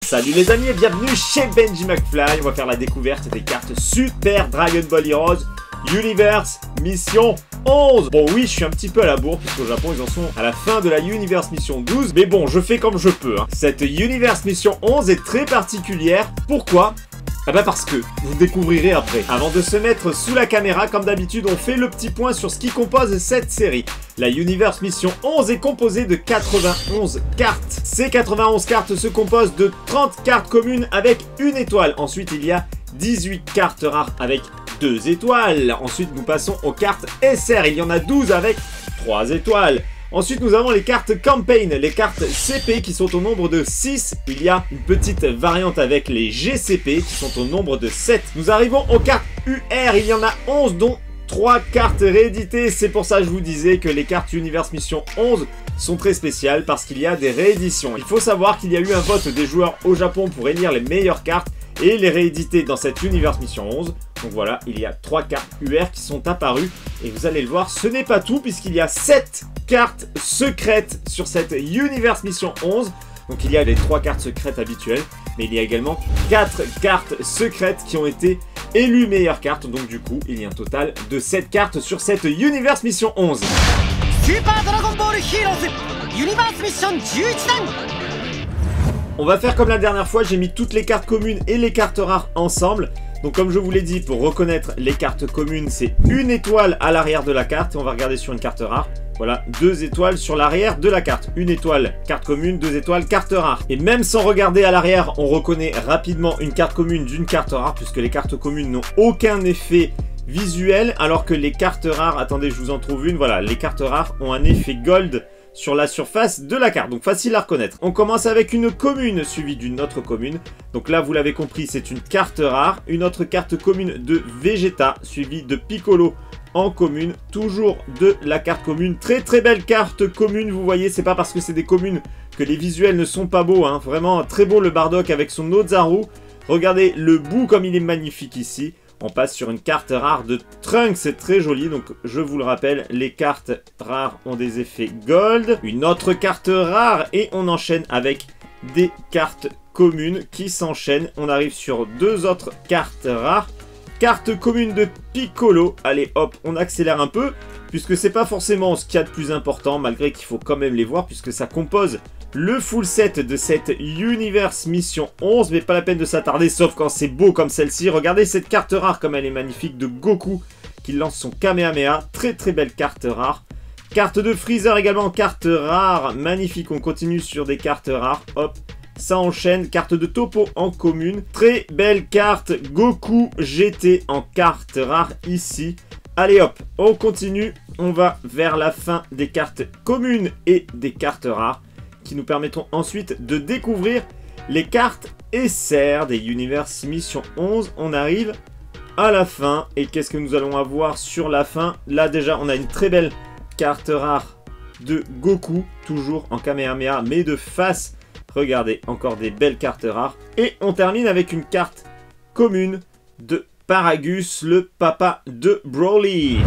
Salut les amis et bienvenue chez Benji McFly. On va faire la découverte des cartes Super Dragon Ball Heroes Universe Mission 11. Bon oui, je suis un petit peu à la bourre puisqu'au Japon ils en sont à la fin de la Universe Mission 12. Mais bon, je fais comme je peux. Cette Universe Mission 11 est très particulière. Pourquoi ? Ah bah parce que, vous découvrirez après. Avant de se mettre sous la caméra, comme d'habitude, on fait le petit point sur ce qui compose cette série. La Universe Mission 11 est composée de 91 cartes. Ces 91 cartes se composent de 30 cartes communes avec une étoile. Ensuite, il y a 18 cartes rares avec 2 étoiles. Ensuite, nous passons aux cartes SR. Il y en a 12 avec 3 étoiles. Ensuite, nous avons les cartes Campaign, les cartes CP qui sont au nombre de 6. Il y a une petite variante avec les GCP qui sont au nombre de 7. Nous arrivons aux cartes UR, il y en a 11 dont 3 cartes rééditées. C'est pour ça que je vous disais que les cartes Universe Mission 11 sont très spéciales parce qu'il y a des rééditions. Il faut savoir qu'il y a eu un vote des joueurs au Japon pour élire les meilleures cartes et les rééditer dans cette Universe Mission 11. Donc voilà, il y a 3 cartes UR qui sont apparues. Et vous allez le voir, ce n'est pas tout puisqu'il y a 7 cartes secrètes sur cette Universe Mission 11. Donc il y a les 3 cartes secrètes habituelles. Mais il y a également 4 cartes secrètes qui ont été élues meilleures cartes. Donc du coup, il y a un total de 7 cartes sur cette Universe Mission 11. Super Dragon Ball Heroes Universe Mission 11 dan. On va faire comme la dernière fois, j'ai mis toutes les cartes communes et les cartes rares ensemble. Donc comme je vous l'ai dit, pour reconnaître les cartes communes, c'est une étoile à l'arrière de la carte. Et on va regarder sur une carte rare. Voilà, 2 étoiles sur l'arrière de la carte. Une étoile, carte commune, 2 étoiles, carte rare. Et même sans regarder à l'arrière, on reconnaît rapidement une carte commune d'une carte rare, puisque les cartes communes n'ont aucun effet visuel, alors que les cartes rares, attendez, je vous en trouve une, voilà, les cartes rares ont un effet gold sur la surface de la carte, donc facile à reconnaître. On commence avec une commune suivie d'une autre commune. Donc là, vous l'avez compris, c'est une carte rare. Une autre carte commune de Vegeta, suivie de Piccolo en commune. Toujours de la carte commune. Très très belle carte commune, vous voyez, c'est pas parce que c'est des communes que les visuels ne sont pas beaux. Vraiment très beau le Bardock avec son Ozaru. Regardez le bout comme il est magnifique ici. On passe sur une carte rare de Trunks, c'est très joli, donc je vous le rappelle, les cartes rares ont des effets gold. Une autre carte rare et on enchaîne avec des cartes communes qui s'enchaînent. On arrive sur 2 autres cartes rares. Carte commune de Piccolo, allez hop, on accélère un peu, puisque c'est pas forcément ce qu'il y a de plus important, malgré qu'il faut quand même les voir, puisque ça compose le full set de cette Universe Mission 11, mais pas la peine de s'attarder, sauf quand c'est beau comme celle-ci. Regardez cette carte rare comme elle est magnifique de Goku qui lance son Kamehameha. Très très belle carte rare. Carte de Freezer également, carte rare, magnifique. On continue sur des cartes rares, hop, ça enchaîne. Carte de Topo en commune. Très belle carte Goku GT en carte rare ici. Allez hop, on continue. On va vers la fin des cartes communes et des cartes rares, qui nous permettront ensuite de découvrir les cartes SR des Universe Mission 11. On arrive à la fin. Et qu'est-ce que nous allons avoir sur la fin? Là déjà, on a une très belle carte rare de Goku, toujours en Kamehameha, mais de face. Regardez, encore des belles cartes rares. Et on termine avec une carte commune de Paragus, le papa de Broly.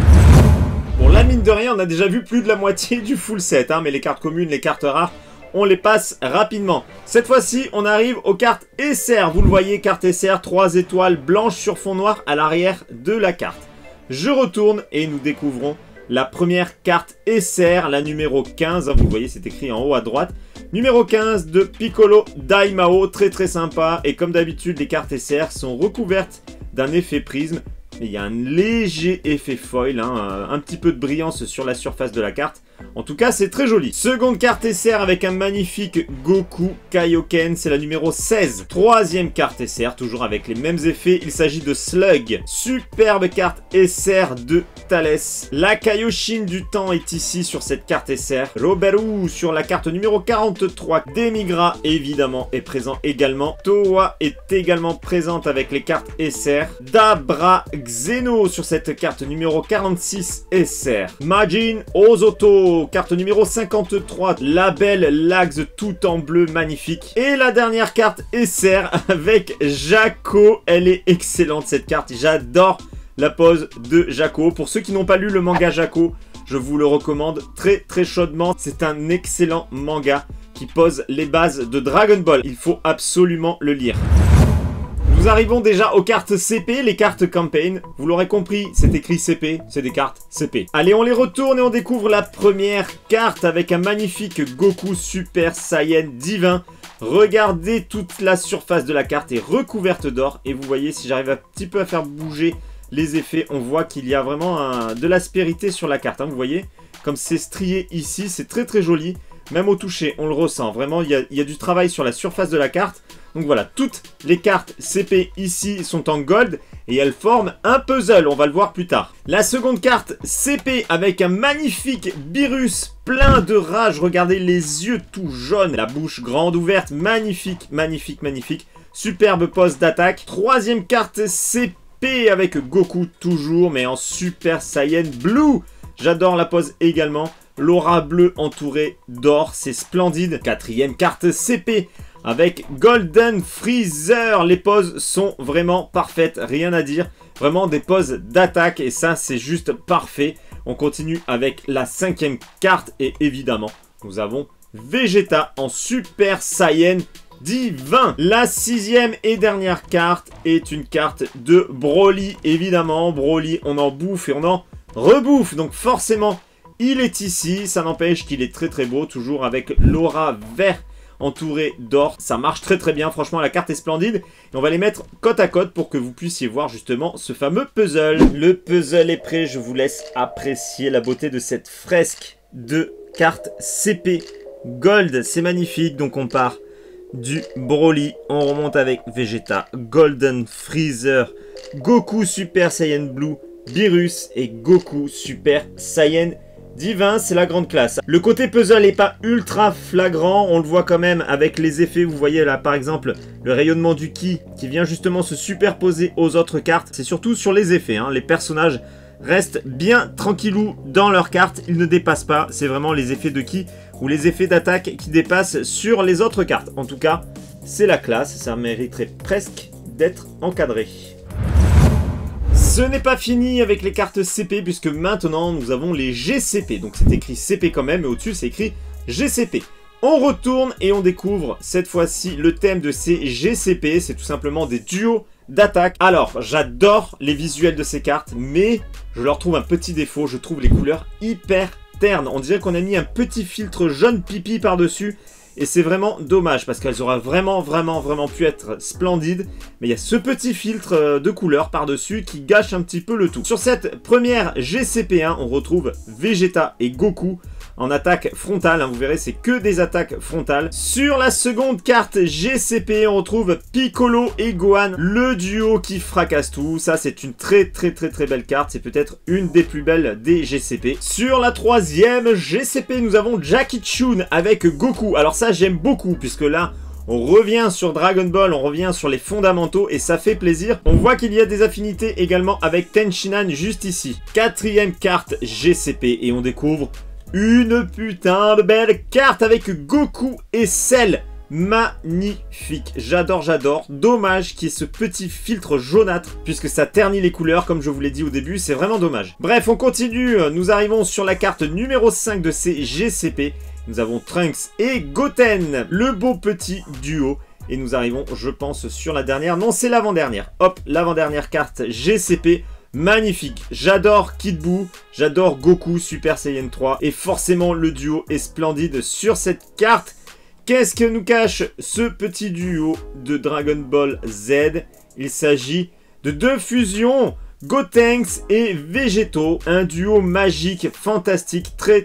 Bon, là, mine de rien, on a déjà vu plus de la moitié du full set, mais les cartes communes, les cartes rares, on les passe rapidement. Cette fois-ci, on arrive aux cartes SR. Vous le voyez, carte SR, 3 étoiles blanches sur fond noir à l'arrière de la carte. Je retourne et nous découvrons la première carte SR, la numéro 15. Vous le voyez, c'est écrit en haut à droite. Numéro 15 de Piccolo Daimao, très très sympa. Et comme d'habitude, les cartes SR sont recouvertes d'un effet prisme. Il y a un léger effet foil, un petit peu de brillance sur la surface de la carte. En tout cas, c'est très joli. Seconde carte SR avec un magnifique Goku Kaioken, c'est la numéro 16. Troisième carte SR, toujours avec les mêmes effets, il s'agit de Slug. Superbe carte SR de Thales. La Kaioshin du temps est ici sur cette carte SR. Roberu sur la carte numéro 43. Demigra, évidemment, est présent également. Towa est également présente avec les cartes SR. Dabra Xeno sur cette carte numéro 46 SR. Majin Ozoto, carte numéro 53, la belle Lags tout en bleu, magnifique. Et la dernière carte SR avec Jaco, elle est excellente cette carte, j'adore la pose de Jaco. Pour ceux qui n'ont pas lu le manga Jaco, je vous le recommande très très chaudement, c'est un excellent manga qui qui pose les bases de Dragon Ball. Il faut absolument le lire. Nous arrivons déjà aux cartes CP, les cartes Campaign. Vous l'aurez compris, c'est écrit CP, c'est des cartes CP. Allez, on les retourne et on découvre la première carte avec un magnifique Goku Super Saiyan divin. Regardez, toute la surface de la carte est recouverte d'or. Et vous voyez, si j'arrive un petit peu à faire bouger les effets, on voit qu'il y a vraiment de l'aspérité sur la carte. Hein, vous voyez, comme c'est strié ici, c'est très très joli. Même au toucher, on le ressent. Vraiment, il y a du travail sur la surface de la carte. Donc voilà, toutes les cartes CP ici sont en gold et elles forment un puzzle, on va le voir plus tard. La seconde carte CP avec un magnifique Beerus plein de rage, regardez les yeux tout jaunes, la bouche grande ouverte, magnifique, magnifique, magnifique. Superbe pose d'attaque. Troisième carte CP avec Goku toujours, mais en Super Saiyan Blue. J'adore la pose également. L'aura bleue entourée d'or, c'est splendide. Quatrième carte CP avec Golden Freezer. Les poses sont vraiment parfaites, rien à dire. Vraiment des poses d'attaque et ça c'est juste parfait. On continue avec la cinquième carte et évidemment nous avons Vegeta en Super Saiyan divin. La sixième et dernière carte est une carte de Broly. Évidemment, Broly on en bouffe et on en rebouffe. Donc forcément il est ici. Ça n'empêche qu'il est très très beau. Toujours avec l'aura vert entouré d'or, ça marche très très bien, franchement la carte est splendide et on va les mettre côte à côte pour que vous puissiez voir justement ce fameux puzzle. Le puzzle est prêt, je vous laisse apprécier la beauté de cette fresque de cartes CP Gold, c'est magnifique. Donc on part du Broly, on remonte avec Vegeta, Golden Freezer, Goku Super Saiyan Blue, Beerus et Goku Super Saiyan divin, c'est la grande classe. Le côté puzzle n'est pas ultra flagrant, on le voit quand même avec les effets. Vous voyez là par exemple le rayonnement du ki qui vient justement se superposer aux autres cartes. C'est surtout sur les effets, hein. Les personnages restent bien tranquillous dans leurs cartes, ils ne dépassent pas. C'est vraiment les effets de ki ou les effets d'attaque qui dépassent sur les autres cartes. En tout cas, c'est la classe, ça mériterait presque d'être encadré. Ce n'est pas fini avec les cartes CP puisque maintenant nous avons les GCP. Donc c'est écrit CP quand même mais au-dessus c'est écrit GCP. On retourne et on découvre cette fois-ci le thème de ces GCP. C'est tout simplement des duos d'attaque. Alors j'adore les visuels de ces cartes mais je leur trouve un petit défaut. Je trouve les couleurs hyper ternes. On dirait qu'on a mis un petit filtre jaune pipi par-dessus. Et c'est vraiment dommage parce qu'elles auraient vraiment pu être splendides. Mais il y a ce petit filtre de couleur par-dessus qui gâche un petit peu le tout. Sur cette première GCP1, on retrouve Vegeta et Goku en attaque frontale. Hein, vous verrez, c'est que des attaques frontales. Sur la seconde carte GCP, on retrouve Piccolo et Gohan, le duo qui fracasse tout. Ça, c'est une très belle carte. C'est peut-être une des plus belles des GCP. Sur la troisième GCP, nous avons Jackie Chun avec Goku. Alors ça, j'aime beaucoup puisque là, on revient sur Dragon Ball, on revient sur les fondamentaux et ça fait plaisir. On voit qu'il y a des affinités également avec Tenshinhan juste ici. Quatrième carte GCP et on découvre une putain de belle carte avec Goku et Cell. Magnifique, j'adore. Dommage qu'il y ait ce petit filtre jaunâtre puisque ça ternit les couleurs comme je vous l'ai dit au début, c'est vraiment dommage. Bref, on continue, nous arrivons sur la carte numéro 5 de ces GCP. Nous avons Trunks et Goten, le beau petit duo. Et nous arrivons, je pense, sur la dernière. Non, c'est l'avant-dernière. Hop, l'avant-dernière carte GCP. Magnifique. J'adore Kid Buu. J'adore Goku Super Saiyan 3. Et forcément, le duo est splendide sur cette carte. Qu'est-ce que nous cache ce petit duo de Dragon Ball Z? Il s'agit de deux fusions. Gotenks et Végétaux, un duo magique, fantastique, très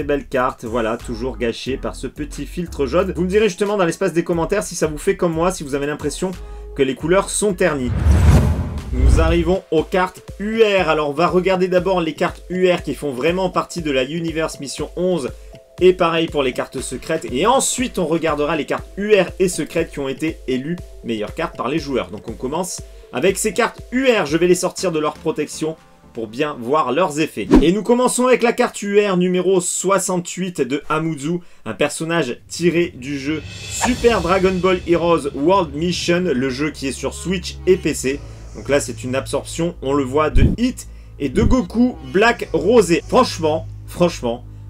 belle carte, voilà, toujours gâché par ce petit filtre jaune. Vous me direz justement dans l'espace des commentaires si ça vous fait comme moi, si vous avez l'impression que les couleurs sont ternies. Nous arrivons aux cartes UR, alors on va regarder d'abord les cartes UR qui font vraiment partie de la Universe Mission 11, et pareil pour les cartes secrètes, et ensuite on regardera les cartes UR et secrètes qui ont été élues meilleures cartes par les joueurs. Donc on commence avec ces cartes UR, je vais les sortir de leur protection pour bien voir leurs effets. Et nous commençons avec la carte UR numéro 68 de Amuzu, un personnage tiré du jeu Super Dragon Ball Heroes World Mission, le jeu qui est sur Switch et PC. Donc là c'est une absorption, on le voit, de Hit et de Goku Black Rosé. Franchement,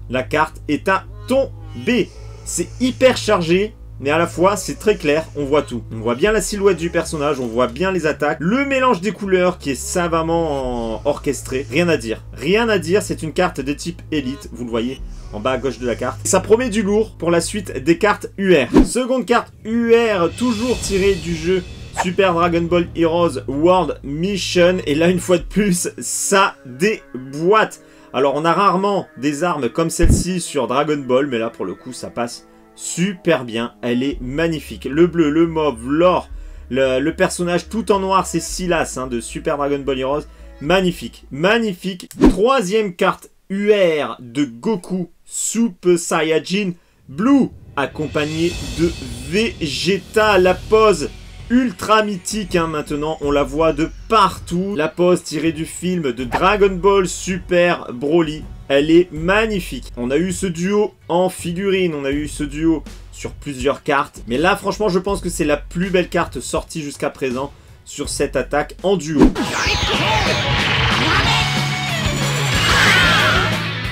la carte est à tomber. C'est hyper chargé, mais à la fois c'est très clair, on voit tout. On voit bien la silhouette du personnage, on voit bien les attaques, le mélange des couleurs qui est savamment orchestré. Rien à dire, rien à dire, c'est une carte de type élite, vous le voyez en bas à gauche de la carte. Ça promet du lourd pour la suite des cartes UR. Seconde carte UR, toujours tirée du jeu Super Dragon Ball Heroes World Mission. Et là, une fois de plus, ça déboîte. Alors, on a rarement des armes comme celle-ci sur Dragon Ball, mais là, pour le coup, ça passe super bien. Elle est magnifique. Le bleu, le mauve, l'or, le personnage tout en noir, c'est Silas de Super Dragon Ball Heroes. Magnifique, magnifique. Troisième carte UR de Goku Super Saiyajin Blue, accompagné de Vegeta. La pose ultra mythique, maintenant on la voit de partout. La pose tirée du film de Dragon Ball Super Broly, elle est magnifique. On a eu ce duo en figurine, on a eu ce duo sur plusieurs cartes, mais là franchement je pense que c'est la plus belle carte sortie jusqu'à présent sur cette attaque en duo.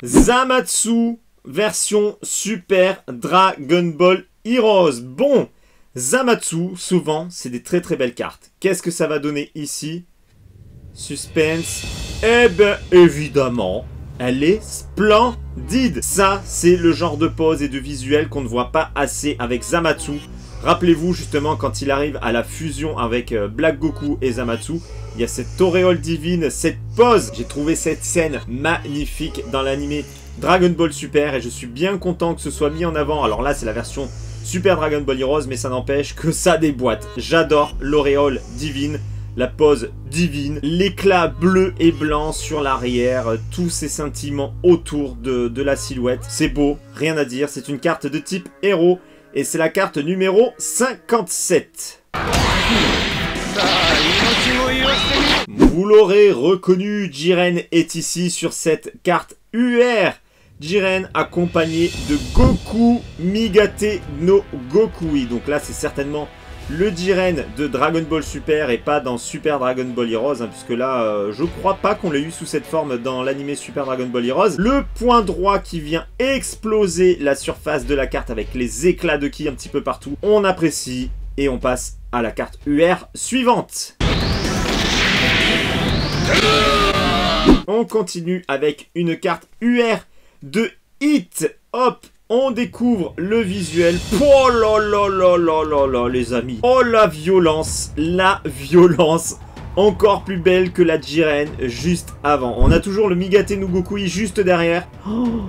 Zamatsu version Super Dragon Ball Heroes. Bon, Zamatsu, souvent, c'est des très très belles cartes. Qu'est-ce que ça va donner ici? Suspense. Eh ben, évidemment, elle est splendide. Ça, c'est le genre de pose et de visuel qu'on ne voit pas assez avec Zamatsu. Rappelez-vous, justement, quand il arrive à la fusion avec Black Goku et Zamatsu, il y a cette auréole divine, cette pose. J'ai trouvé cette scène magnifique dans l'anime Dragon Ball Super et je suis bien content que ce soit mis en avant. Alors là, c'est la version Super Dragon Ball Heroes, mais ça n'empêche que ça déboîte. J'adore l'auréole divine, la pose divine, l'éclat bleu et blanc sur l'arrière, tous ces sentiments autour de la silhouette. C'est beau, rien à dire, c'est une carte de type héros et c'est la carte numéro 57. Vous l'aurez reconnu, Jiren est ici sur cette carte UR. Jiren accompagné de Goku Migate no Gokui. Donc là, c'est certainement le Jiren de Dragon Ball Super et pas dans Super Dragon Ball Heroes, puisque là, je crois pas qu'on l'ait eu sous cette forme dans l'anime Super Dragon Ball Heroes. Le point droit qui vient exploser la surface de la carte avec les éclats de ki un petit peu partout. On apprécie et on passe à la carte UR suivante. On continue avec une carte UR de Hit. Hop, on découvre le visuel. Oh là là là là là là, les amis. Oh la violence, encore plus belle que la Jiren juste avant. On a toujours le Migate no Gokui juste derrière. Oh,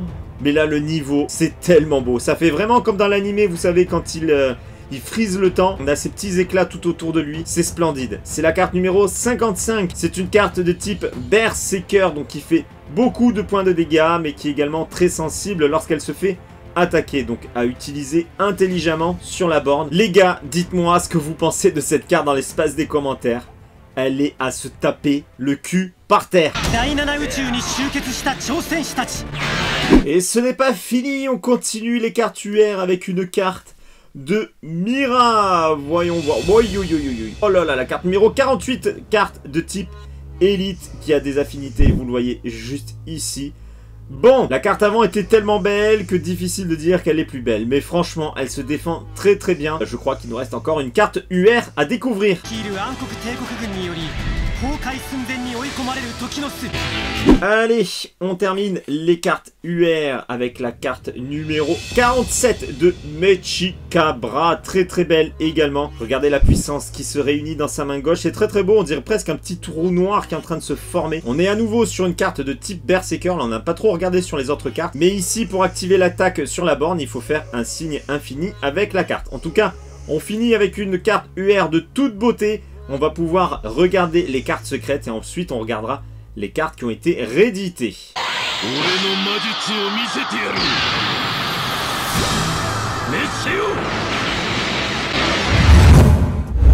mais là, le niveau, c'est tellement beau. Ça fait vraiment comme dans l'anime, vous savez, quand il frise le temps. On a ces petits éclats tout autour de lui. C'est splendide. C'est la carte numéro 55. C'est une carte de type Berserker, donc qui fait beaucoup de points de dégâts, mais qui est également très sensible lorsqu'elle se fait attaquer. Donc à utiliser intelligemment sur la borne. Les gars, dites-moi ce que vous pensez de cette carte dans l'espace des commentaires. Elle est à se taper le cul par terre. Et ce n'est pas fini. On continue les cartes UR avec une carte de Mira. Voyons voir. Oh là là, la carte numéro 48, carte de type élite qui a des affinités, vous le voyez juste ici. Bon, la carte avant était tellement belle que difficile de dire qu'elle est plus belle, mais franchement, elle se défend très très bien. Je crois qu'il nous reste encore une carte UR à découvrir. Allez, on termine les cartes UR avec la carte numéro 47 de Mechikabra. Très très belle également. Regardez la puissance qui se réunit dans sa main gauche. C'est très très beau, on dirait presque un petit trou noir qui est en train de se former. On est à nouveau sur une carte de type Berserker. Là, on n'a pas trop regardé sur les autres cartes. Mais ici, pour activer l'attaque sur la borne, il faut faire un signe infini avec la carte. En tout cas, on finit avec une carte UR de toute beauté. On va pouvoir regarder les cartes secrètes et ensuite on regardera les cartes qui ont été rééditées.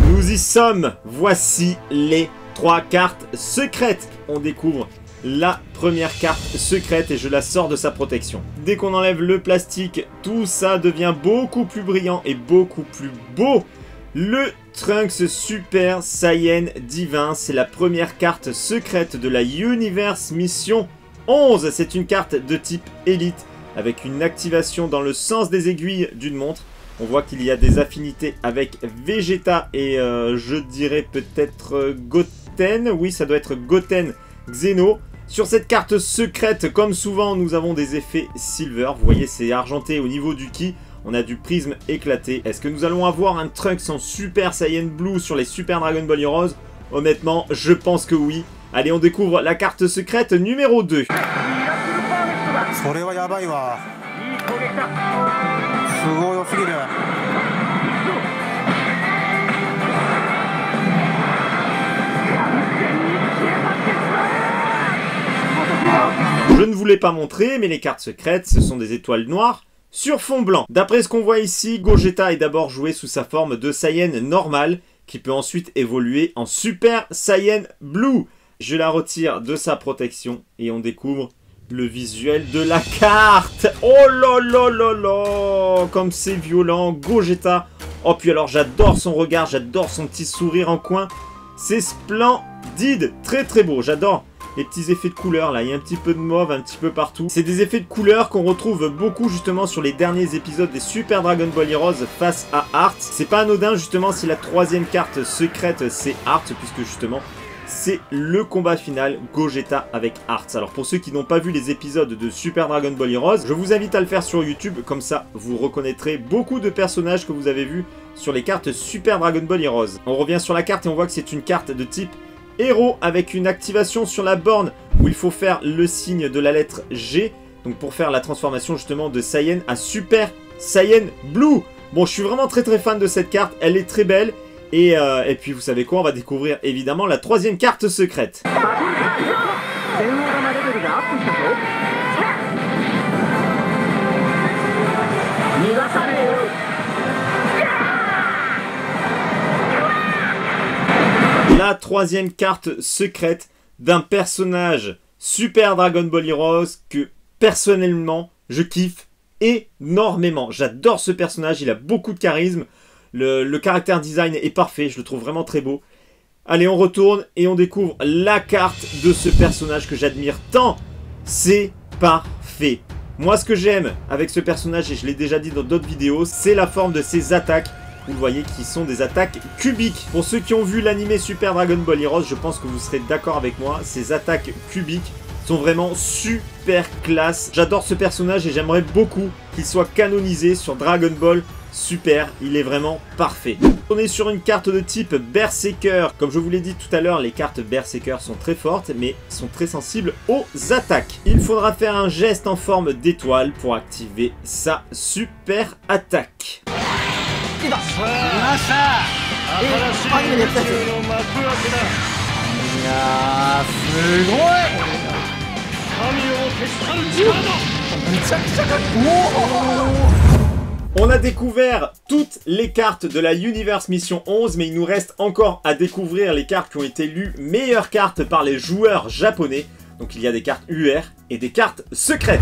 Nous y sommes. Voici les 3 cartes secrètes. On découvre la première carte secrète et je la sors de sa protection. Dès qu'on enlève le plastique, tout ça devient beaucoup plus brillant et beaucoup plus beau. Le Trunks Super Saiyan Divin, c'est la première carte secrète de la Universe Mission 11. C'est une carte de type élite avec une activation dans le sens des aiguilles d'une montre. On voit qu'il y a des affinités avec Vegeta et je dirais peut-être Goten. Oui, ça doit être Goten Xeno. Sur cette carte secrète, comme souvent, nous avons des effets Silver. Vous voyez, c'est argenté au niveau du ki. On a du prisme éclaté. Est-ce que nous allons avoir un Trunks en Super Saiyan Blue sur les Super Dragon Ball Heroes? Honnêtement, je pense que oui. Allez, on découvre la carte secrète numéro 2. Je ne vous l'ai pas montré, mais les cartes secrètes, ce sont des étoiles noires sur fond blanc. D'après ce qu'on voit ici, Gogeta est d'abord joué sous sa forme de Saiyan normal, qui peut ensuite évoluer en Super Saiyan Blue. Je la retire de sa protection et on découvre le visuel de la carte. Oh là là là là, comme c'est violent, Gogeta. Oh, puis alors j'adore son regard, j'adore son petit sourire en coin. C'est splendide, très très beau, j'adore les petits effets de couleur là, il y a un petit peu de mauve un petit peu partout. C'est des effets de couleur qu'on retrouve beaucoup justement sur les derniers épisodes des Super Dragon Ball Heroes face à Heart. C'est pas anodin justement si la troisième carte secrète c'est Heart, puisque justement c'est le combat final Gogeta avec Heart. Alors pour ceux qui n'ont pas vu les épisodes de Super Dragon Ball Heroes, je vous invite à le faire sur YouTube, comme ça vous reconnaîtrez beaucoup de personnages que vous avez vus sur les cartes Super Dragon Ball Heroes. On revient sur la carte et on voit que c'est une carte de type héros avec une activation sur la borne où il faut faire le signe de la lettre G, donc pour faire la transformation justement de Saiyan à Super Saiyan Blue. Bon, je suis vraiment très très fan de cette carte, elle est très belle. Et puis vous savez quoi, on va découvrir évidemment la troisième carte secrète. La troisième carte secrète d'un personnage Super Dragon Ball Heroes que personnellement je kiffe énormément. J'adore ce personnage, il a beaucoup de charisme. Le caractère design est parfait, je le trouve vraiment très beau. Allez, on retourne et on découvre la carte de ce personnage que j'admire tant. C'est parfait. Moi, ce que j'aime avec ce personnage, et je l'ai déjà dit dans d'autres vidéos, c'est la forme de ses attaques. Vous le voyez, qui sont des attaques cubiques. Pour ceux qui ont vu l'animé Super Dragon Ball Heroes, je pense que vous serez d'accord avec moi. Ces attaques cubiques sont vraiment super classe. J'adore ce personnage et j'aimerais beaucoup qu'il soit canonisé sur Dragon Ball Super, il est vraiment parfait. On est sur une carte de type Berserker. Comme je vous l'ai dit tout à l'heure, les cartes Berserker sont très fortes, mais sont très sensibles aux attaques. Il faudra faire un geste en forme d'étoile pour activer sa super attaque. On a découvert toutes les cartes de la Universe Mission 11, mais il nous reste encore à découvrir les cartes qui ont été élues meilleures cartes par les joueurs japonais. Donc il y a des cartes UR et des cartes secrètes.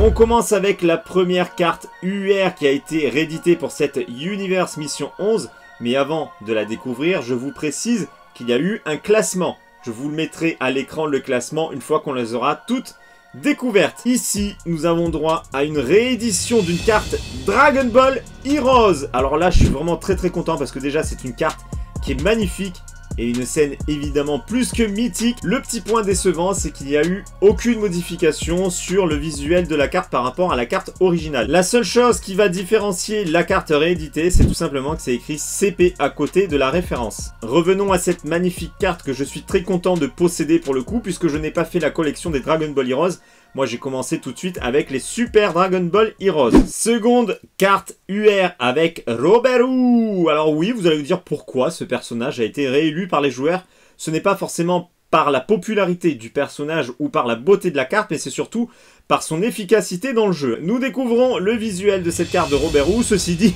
On commence avec la première carte UR qui a été rééditée pour cette Universe Mission 11. Mais avant de la découvrir, je vous précise qu'il y a eu un classement. Je vous le mettrai à l'écran, le classement, une fois qu'on les aura toutes découvertes. Ici, nous avons droit à une réédition d'une carte Dragon Ball Heroes. Alors là, je suis vraiment très très content parce que déjà, c'est une carte qui est magnifique. Et une scène évidemment plus que mythique. Le petit point décevant, c'est qu'il n'y a eu aucune modification sur le visuel de la carte par rapport à la carte originale. La seule chose qui va différencier la carte rééditée, c'est tout simplement que c'est écrit CP à côté de la référence. Revenons à cette magnifique carte que je suis très content de posséder pour le coup, puisque je n'ai pas fait la collection des Dragon Ball Heroes. Moi, j'ai commencé tout de suite avec les Super Dragon Ball Heroes. Seconde carte UR avec Roberu. Alors oui, vous allez vous dire pourquoi ce personnage a été réélu par les joueurs. Ce n'est pas forcément par la popularité du personnage ou par la beauté de la carte, mais c'est surtout par son efficacité dans le jeu. Nous découvrons le visuel de cette carte de Roberu. Ceci dit,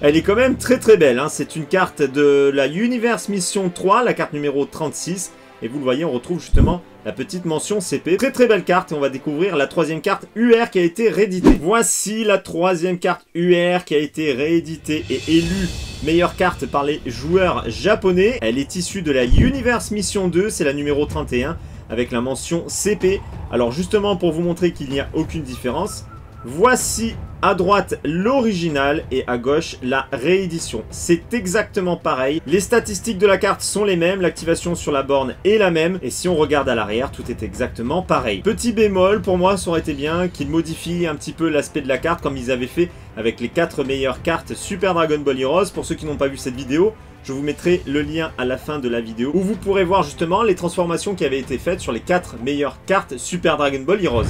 elle est quand même très très belle, hein. C'est une carte de la Universe Mission 3, la carte numéro 36. Et vous le voyez, on retrouve justement la petite mention CP. Très très belle carte et on va découvrir la troisième carte UR qui a été rééditée. Voici la troisième carte UR qui a été rééditée et élue meilleure carte par les joueurs japonais. Elle est issue de la Universe Mission 2, c'est la numéro 31, avec la mention CP. Alors justement pour vous montrer qu'il n'y a aucune différence, voici à droite l'original et à gauche la réédition. C'est exactement pareil. Les statistiques de la carte sont les mêmes, l'activation sur la borne est la même. Et si on regarde à l'arrière, tout est exactement pareil. Petit bémol, pour moi ça aurait été bien qu'ils modifient un petit peu l'aspect de la carte comme ils avaient fait avec les 4 meilleures cartes Super Dragon Ball Heroes. Pour ceux qui n'ont pas vu cette vidéo, je vous mettrai le lien à la fin de la vidéo où vous pourrez voir justement les transformations qui avaient été faites sur les 4 meilleures cartes Super Dragon Ball Heroes.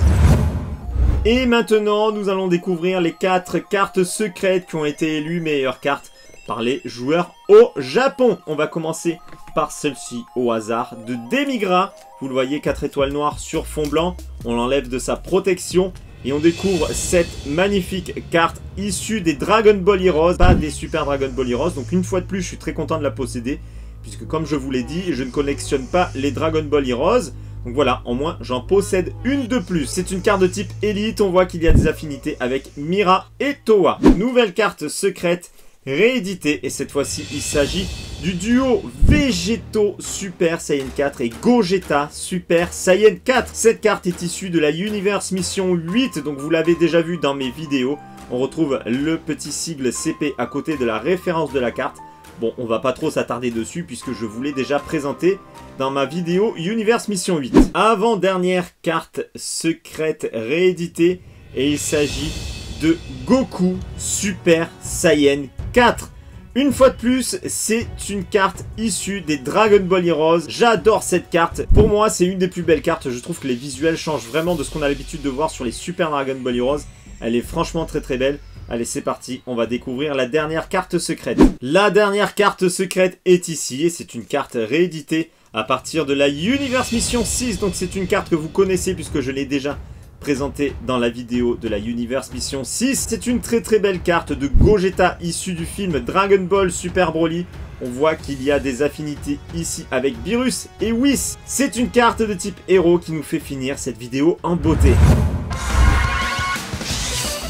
Et maintenant, nous allons découvrir les 4 cartes secrètes qui ont été élues meilleures cartes par les joueurs au Japon. On va commencer par celle-ci au hasard de Demigra. Vous le voyez, 4 étoiles noires sur fond blanc. On l'enlève de sa protection et on découvre cette magnifique carte issue des Dragon Ball Heroes, pas des Super Dragon Ball Heroes. Donc une fois de plus, je suis très content de la posséder puisque comme je vous l'ai dit, je ne collectionne pas les Dragon Ball Heroes. Donc voilà, au moins j'en possède une de plus. C'est une carte de type élite, on voit qu'il y a des affinités avec Mira et Towa. Nouvelle carte secrète rééditée et cette fois-ci il s'agit du duo Végéto Super Saiyan 4 et Gogeta Super Saiyan 4. Cette carte est issue de la Universe Mission 8, donc vous l'avez déjà vu dans mes vidéos. On retrouve le petit sigle CP à côté de la référence de la carte. Bon, on va pas trop s'attarder dessus puisque je vous l'ai déjà présenté dans ma vidéo Universe Mission 8. Avant-dernière carte secrète rééditée et il s'agit de Goku Super Saiyan 4. Une fois de plus, c'est une carte issue des Dragon Ball Heroes. J'adore cette carte. Pour moi, c'est une des plus belles cartes. Je trouve que les visuels changent vraiment de ce qu'on a l'habitude de voir sur les Super Dragon Ball Heroes. Elle est franchement très très belle. Allez, c'est parti, on va découvrir la dernière carte secrète. La dernière carte secrète est ici et c'est une carte rééditée à partir de la Universe Mission 6. Donc c'est une carte que vous connaissez puisque je l'ai déjà présentée dans la vidéo de la Universe Mission 6. C'est une très très belle carte de Gogeta issue du film Dragon Ball Super Broly. On voit qu'il y a des affinités ici avec Beerus et Whis. C'est une carte de type héros qui nous fait finir cette vidéo en beauté.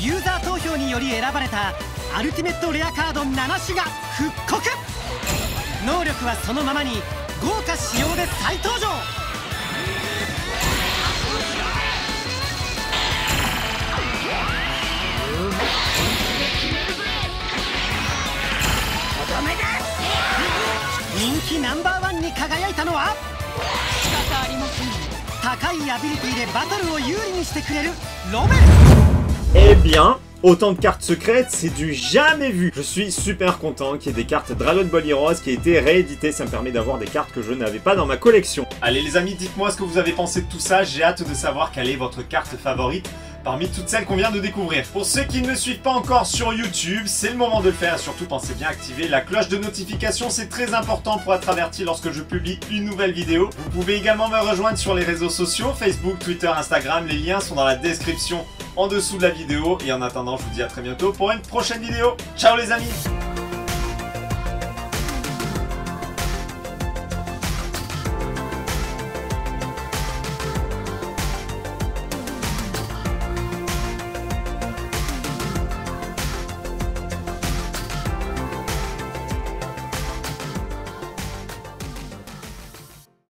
ユーザー投票により選ばれたアルティメットレアカード7種が復刻。能力はそのままに豪華仕様で再登場。人気ナンバーワンに輝いたのは仕方ありません。高いアビリティでバトルを有利にしてくれるロベル。 Eh bien, autant de cartes secrètes, c'est du jamais vu. Je suis super content qu'il y ait des cartes Dragon Ball Heroes qui aient été rééditées. Ça me permet d'avoir des cartes que je n'avais pas dans ma collection. Allez les amis, dites-moi ce que vous avez pensé de tout ça. J'ai hâte de savoir quelle est votre carte favorite parmi toutes celles qu'on vient de découvrir. Pour ceux qui ne me suivent pas encore sur YouTube, c'est le moment de le faire. Et surtout, pensez bien à activer la cloche de notification. C'est très important pour être averti lorsque je publie une nouvelle vidéo. Vous pouvez également me rejoindre sur les réseaux sociaux, Facebook, Twitter, Instagram. Les liens sont dans la description en dessous de la vidéo. Et en attendant, je vous dis à très bientôt pour une prochaine vidéo. Ciao les amis!